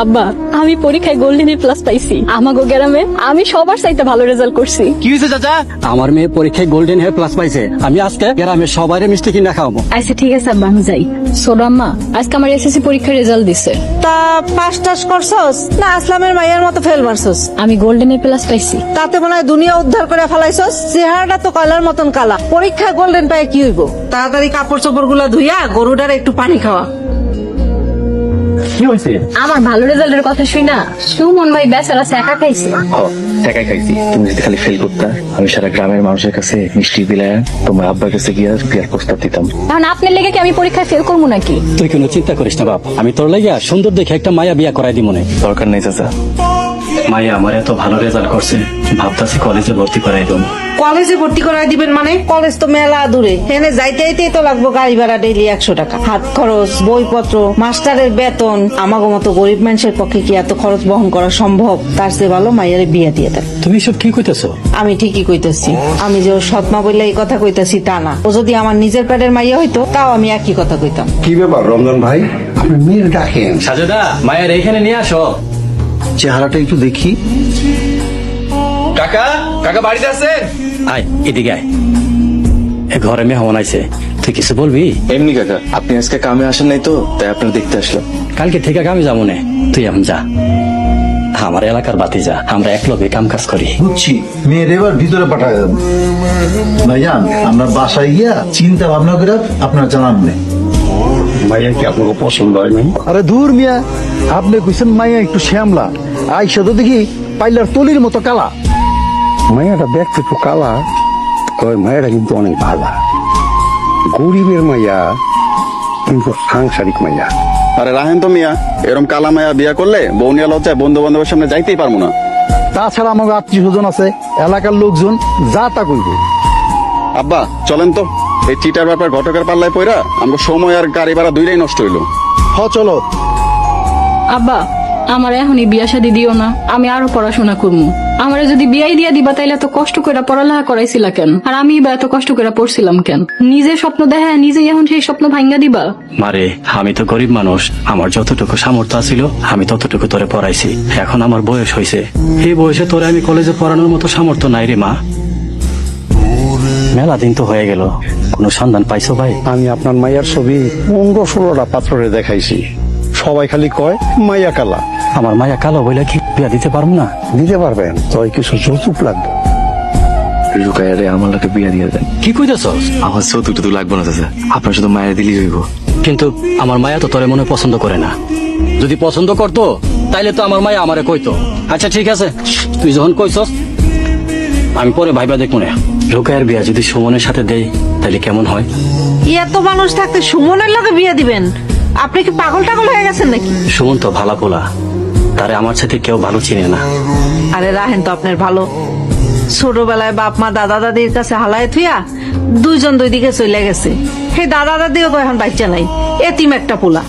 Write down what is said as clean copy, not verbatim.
আব্বা, আমি পরীক্ষায় গোল্ডেন এ প্লাস পাইছি। আমাগো গ্রামে আমি সবার চাইতে ভালো রেজাল্ট করছি। কি হয়েছে চাচা? আমার মেয়ে পরীক্ষায় গোল্ডেন হেয়ার প্লাস পাইছে। আমি আজকে গ্রামে সবাই মিষ্টি কিনা খাওয়াবো। আচ্ছা ঠিক আছে আব্বা, আমি যাই। ছোট আম্মা, আজকে আমার এসএসসি পরীক্ষার রেজাল্ট দিছে। তা পাস টাস করছস না আসলামের মাইয়ার মতো ফেল মারছস? আমি গোল্ডেন এ প্লাস পাইছি। তাতে মনে হয় দুনিয়া উদ্ধার করে ফেলাইছস। চেহারাটা তো কয়লার মতন কালা। পরীক্ষায় গোল্ডেন পায়ে কি হইব? তাড়াতাড়ি কাপড় চোপড় গুলা ধুইয়া গরুটার একটু পানি খাওয়া। কি হয়েছে? আমার ভালো রেজাল্টের কথা শুই না সুমন ভাই বেচারা একা খাইছে। একাই খাইছি। তুমি যদি খালি ফেল করতা, আমি সারা গ্রামের মানুষের কাছে মিষ্টি বিলায় তোমার আব্বার কাছে গিয়ে বিয়ার প্রস্তাব দিতাম। কারণ আপনার লেগে কি আমি পরীক্ষায় ফেল করবো নাকি? তুই কোনো চিন্তা করিস না বাপ, আমি তোর লাগিয়া সুন্দর দেখে একটা মায়া বিয়া করাই দিব মনে। দরকার নেই চাচা। মায়া আমার এত ভালো রেজাল্ট করছে, ভাবতাছি কলেজে ভর্তি করাই দেবো। কলেজে ভর্তি করাই দিবেন মানে? কলেজ তো মেলা দূরে, এখানে যাইতে যাইতেই তো লাগবো গাড়ি ভাড়া ডেইলি 100 টাকা, হাত খরচ, বইপত্র, মাস্টারের বেতন। আমাগো মতো গরিব মানুষের পক্ষে কি এত খরচ বহন করা সম্ভব? তার চেয়ে ভালো মাইয়ারে বিয়ে দিয়ে দেন। তুমি সব কি কইতেছো? আমি ঠিকই কইতেছি। আমি যে ওর সৎমা বললে এই কথা কইতেছি তা না। ও যদি আমার নিজের পেটের মাইয়া হইতো তাও আমি একই কথা কইতাম। কি ব্যাপার রমজান ভাই, আপনি মেয়ের ডাকেন? সাজেদা, মায়ের এইখানে নিয়ে আসো। চেহারাটা একটু দেখি। কাকা, কাকা বাড়িতে আছেন? আয় এদিকে আয়। এ ঘরে মেহমান আইছে, তুই কিছু বলবি? এমনি কাকা, আপনি আজকে কামে আসেন নাই তো, তাই আপনার দেখতে আসলাম। কালকে থেকে আমি যাবো না, তুই এখন যা। আমার এলাকার বাতি যা, আমরা একলগে কাম কাজ করি। বুঝছি, মেয়ের এবার ভিতরে পাঠায় দেন। ভাইজান, আমরা বাসায় গিয়া চিন্তা ভাবনা করে আপনার জানান নেই। মাইয়া কি আপনাকে পছন্দ হয় নাই? আরে দূর মিয়া, আপনি কইছেন মাইয়া একটু শ্যামলা, আইসা তো দেখি পাইলার তলির মতো কালা। মাইয়াটা দেখতে একটু কালা, তবে মায়েরা কিন্তু অনেক ভালো। গরিবের মাইয়া কিন্তু সাংসারিক মাইয়া। আরে রাহেন তো মিয়া, এরম কালা মায়া বিয়া করলে বৌনিয়া লজ্জায় বন্ধু বান্ধবের সামনে যাইতেই পারবো না। তাছাড়া আমাকে আত্মীয় স্বজন আছে, এলাকার লোকজন যা তা কইব। আব্বা চলেন তো, এই চিটার ব্যাপার ঘটকের পাল্লায় পইরা আমরা সময় আর গাড়ি ভাড়া দুইটাই নষ্ট হইলো। চলো। আব্বা, আমার এখনই বিয়া শাদী দিও না, আমি আরো পড়াশোনা করবো। আমারে যদি বিয়াই দিয়া দিবা তাইলে এত কষ্ট করে পড়ালেখা করাইছিলা কেন? আর আমি বা এত কষ্ট করে পড়ছিলাম কেন? নিজের স্বপ্ন দেখা নিজেই এখন সেই স্বপ্ন ভাঙ্গা দিবা? মারে, আমি তো গরিব মানুষ, আমার যতটুকু সামর্থ্য ছিল আমি ততটুকু তোরে পড়াইছি। এখন আমার বয়স হয়েছে, এই বয়সে তোরে আমি কলেজে পড়ানোর মতো সামর্থ্য নাই রে মা। মেলা দিন তো হয়ে গেল, কোনো সন্ধান পাইছো ভাই? আমি আপনার মাইয়ার ছবি 15-16টা পাত্রে দেখাইছি, সবাই খালি কয় মাইয়া কালা। আমার মায়া কালো বইলে কি বিয়া দিতে পারবো না? দিতে পারবেন, তবে কিছু যৌতুক লাগবে। রুকাইয়ারে আমার লোকে বিয়া দিয়ে দেন। কি কইতেছস? আমার যৌতুক টুতুক লাগবে না চাচা, আপনার শুধু মায়ের দিলি হইব। কিন্তু আমার মায়া তো তোরে মনে পছন্দ করে না। যদি পছন্দ করতো তাইলে তো আমার মায়া আমারে কইতো। আচ্ছা ঠিক আছে, তুই যখন কইছস আমি পরে ভাইবা দেখবো না। রোকায়ের বিয়া যদি সুমনের সাথে দেই তাইলে কেমন হয়? এত মানুষ থাকতে সুমনের লোকে বিয়ে দিবেন? আপনি কি পাগল টাগল হয়ে গেছেন নাকি? সুমন তো ভালা পোলা, তারে আমার সাথে কেউ ভালো চিনে না। আরে রাহেন তো আপনার ভালো। ছোটবেলায় বাপ মা দাদা দাদির কাছে হালায় থুইয়া দুইজন দুই দিকে চলে গেছে। সেই দাদা দাদিও তো এখন বাচ্চা নাই, এতিম একটা পোলা।